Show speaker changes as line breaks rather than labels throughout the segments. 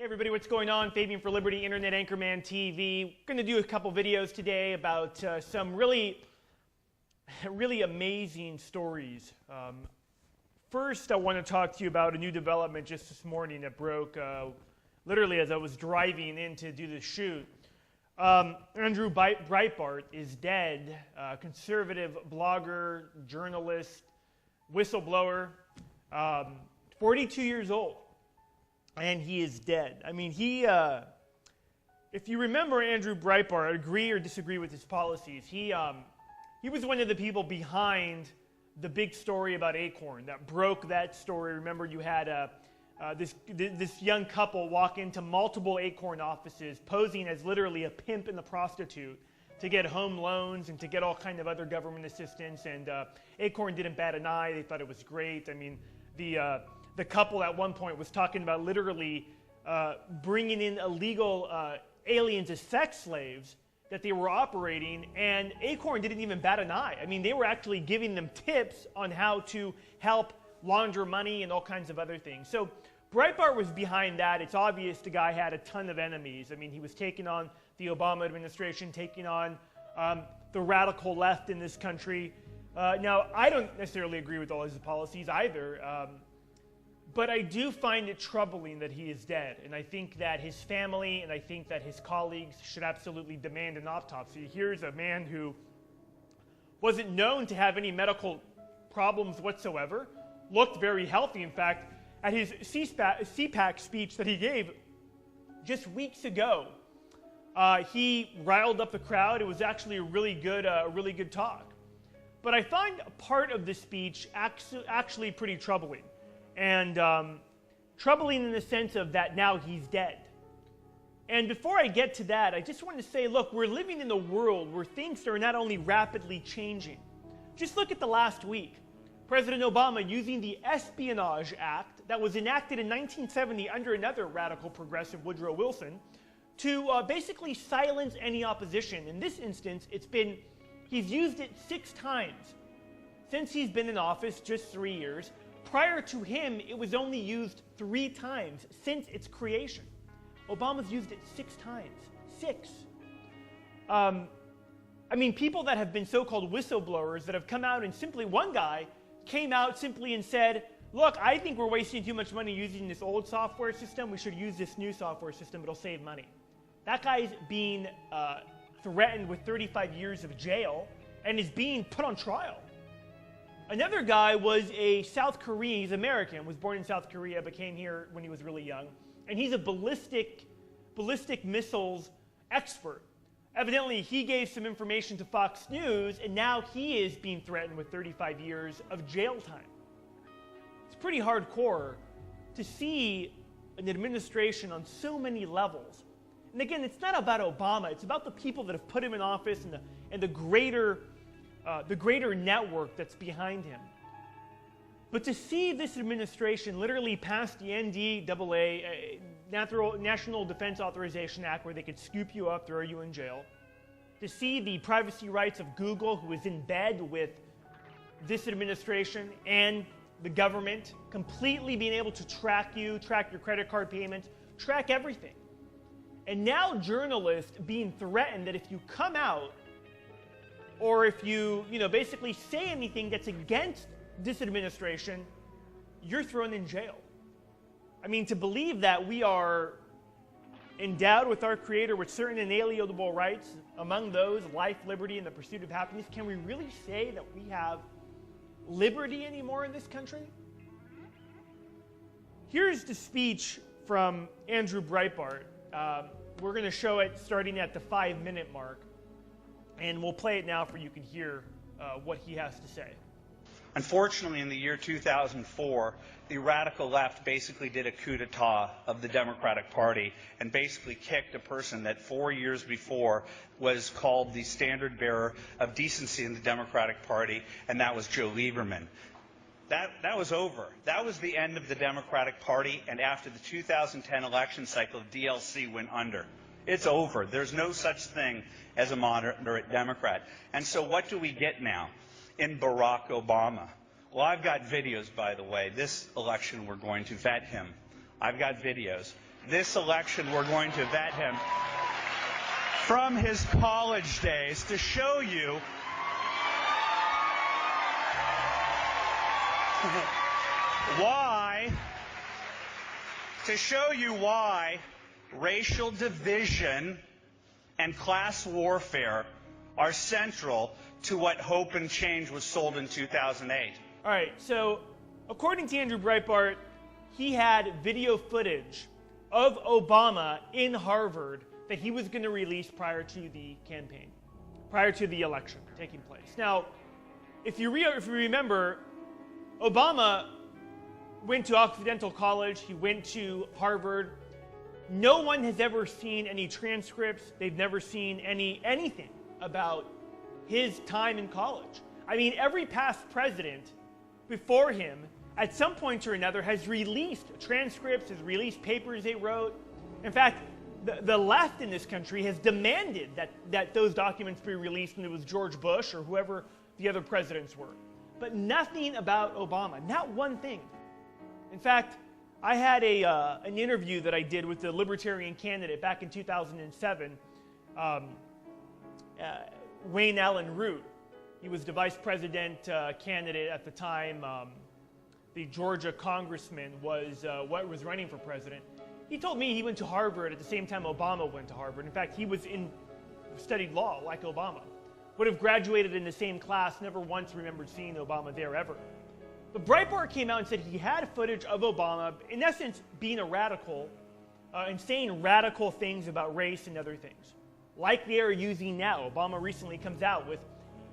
Hey everybody, what's going on? Fabian for Liberty, Internet Anchorman TV. We're going to do a couple videos today about some really amazing stories. First, I want to talk to you about a new development just this morning that broke literally as I was driving in to do the shoot. Andrew Breitbart is dead, conservative blogger, journalist, whistleblower, 42 years old. And he is dead. I mean, if you remember Andrew Breitbart, agree or disagree with his policies, he was one of the people behind the big story about Acorn that broke that story. Remember, you had this young couple walk into multiple Acorn offices, posing as literally a pimp and a prostitute to get home loans and to get all kind of other government assistance. And Acorn didn't bat an eye. They thought it was great. I mean, the couple at one point was talking about literally bringing in illegal aliens as sex slaves that they were operating, and Acorn didn't even bat an eye. I mean, they were actually giving them tips on how to help launder money and all kinds of other things. So Breitbart was behind that. It's obvious the guy had a ton of enemies. I mean, he was taking on the Obama administration, taking on the radical left in this country. Now, I don't necessarily agree with all his policies either. But I do find it troubling that he is dead, and I think that his family and I think that his colleagues should absolutely demand an autopsy. Here's a man who wasn't known to have any medical problems whatsoever, looked very healthy. In fact, at his CPAC speech that he gave just weeks ago, he riled up the crowd. It was actually a really good talk. But I find part of the speech actually pretty troubling. And troubling in the sense of that now he's dead. And before I get to that, I just want to say, look, we're living in a world where things are not only rapidly changing. Just look at the last week. President Obama using the Espionage Act that was enacted in 1970 under another radical progressive, Woodrow Wilson, to basically silence any opposition. In this instance, he's used it 6 times since he's been in office, just 3 years. Prior to him, it was only used 3 times since its creation. Obama's used it 6 times. 6. I mean, people that have been so-called whistleblowers that have come out and simply, one guy came out simply and said, look, I think we're wasting too much money using this old software system. We should use this new software system. It'll save money. That guy's being threatened with 35 years of jail and is being put on trial. Another guy was a South Korean, he's American, was born in South Korea, but came here when he was really young. And he's a ballistic missiles expert. Evidently, he gave some information to Fox News, and now he is being threatened with 35 years of jail time. It's pretty hardcore to see an administration on so many levels. And again, it's not about Obama, it's about the people that have put him in office and the greater network that's behind him. But to see this administration literally pass the NDAA, National Defense Authorization Act, where they could scoop you up, throw you in jail, to see the privacy rights of Google, who is in bed with this administration and the government, completely being able to track you, track your credit card payments, track everything. And now journalists being threatened that if you come out or if you basically say anything that's against this administration, you're thrown in jail. I mean, to believe that we are endowed with our Creator with certain inalienable rights, among those life, liberty, and the pursuit of happiness, can we really say that we have liberty anymore in this country? Here's the speech from Andrew Breitbart. We're going to show it starting at the 5-minute mark. And we'll play it now for you can hear what he has to say.
Unfortunately, in the year 2004, the radical left basically did a coup d'etat of the Democratic Party and basically kicked a person that 4 years before was called the standard bearer of decency in the Democratic Party, and that was Joe Lieberman. That was over. That was the end of the Democratic Party, and after the 2010 election cycle, the DLC went under. It's over. There's no such thing as a moderate Democrat. And so what do we get now in Barack Obama? Well, I've got videos, by the way. This election, we're going to vet him. I've got videos. this election we're going to vet him from his college days to show you why racial division and class warfare are central to what Hope and Change was sold in 2008.
All right, so according to Andrew Breitbart, he had video footage of Obama in Harvard that he was going to release prior to the campaign, prior to the election taking place. Now, if you remember, Obama went to Occidental College, he went to Harvard. No one has ever seen any transcripts. They've never seen anything about his time in college. I mean, every past president before him, at some point or another, has released transcripts, has released papers they wrote. In fact, the left in this country has demanded that those documents be released, and it was George Bush or whoever the other presidents were. But nothing about Obama, not one thing. In fact, I had an interview that I did with the Libertarian candidate back in 2007, Wayne Allen Root. He was the vice president candidate at the time. The Georgia congressman was running for president. He told me he went to Harvard at the same time Obama went to Harvard. In fact, he studied law like Obama. Would have graduated in the same class, never once remembered seeing Obama there ever. But Breitbart came out and said he had footage of Obama, in essence, being a radical and saying radical things about race and other things, like they are using now. Obama recently comes out with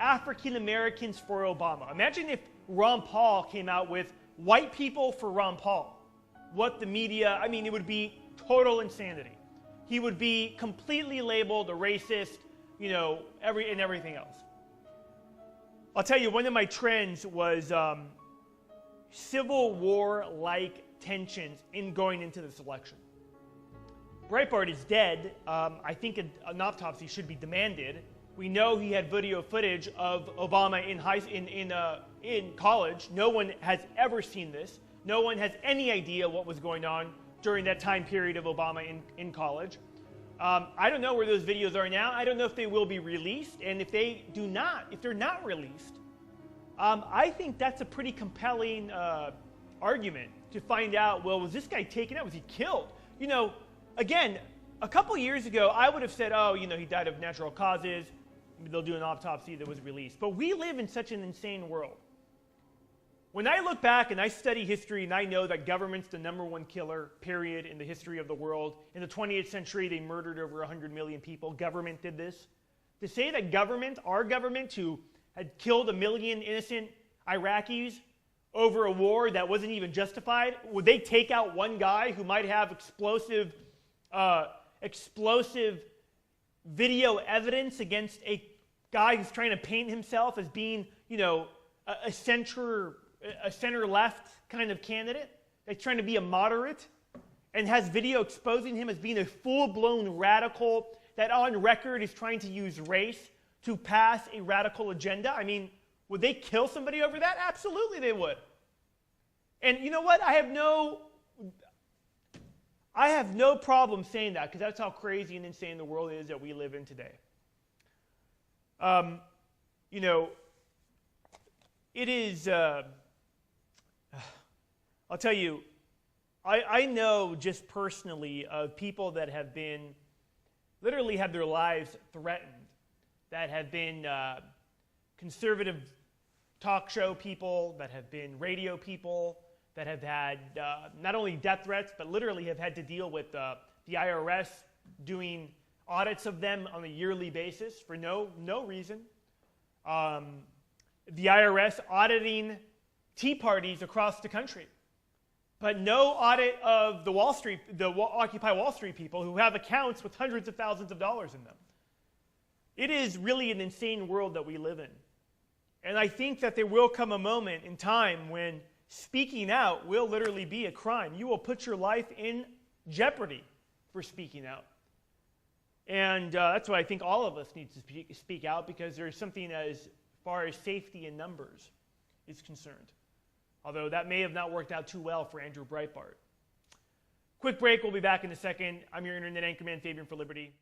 African Americans for Obama. Imagine if Ron Paul came out with white people for Ron Paul. What the media, I mean, it would be total insanity. He would be completely labeled a racist, you know, everything else. I'll tell you, one of my trends was Civil War-like tensions in going into this election. Breitbart is dead. I think an autopsy should be demanded. We know he had video footage of Obama in college. No one has ever seen this. No one has any idea what was going on during that time period of Obama in college. I don't know where those videos are now. I don't know if they will be released. And if they're not released, I think that's a pretty compelling argument to find out, well, was this guy taken out? Was he killed? You know, again, a couple years ago, I would have said, oh, you know, he died of natural causes. They'll do an autopsy that was released. But we live in such an insane world. When I look back and I study history and I know that government's the #1 killer, period, in the history of the world. In the 20th century, they murdered over 100 million people. Government did this. To say that government, our government, who had killed 1 million innocent Iraqis over a war that wasn't even justified, would they take out one guy who might have explosive video evidence against a guy who's trying to paint himself as being, you know, a center-left kind of candidate that's trying to be a moderate and has video exposing him as being a full-blown radical that on record is trying to use race to pass a radical agenda? I mean, would they kill somebody over that? Absolutely they would. And you know what? I have no problem saying that, because that's how crazy and insane the world is that we live in today. You know, it is, I'll tell you, I know just personally of people that have been, literally had their lives threatened, that have been conservative talk show people, that have been radio people, that have had not only death threats, but literally have had to deal with the IRS doing audits of them on a yearly basis for no reason. The IRS auditing Tea Parties across the country, but no audit of the Occupy Wall Street people who have accounts with hundreds of thousands of dollars in them. It is really an insane world that we live in. And I think that there will come a moment in time when speaking out will literally be a crime. You will put your life in jeopardy for speaking out. And that's why I think all of us need to speak out, because there's something as far as safety in numbers is concerned. Although that may have not worked out too well for Andrew Breitbart. Quick break. We'll be back in a second. I'm your internet anchorman, Fabian for Liberty.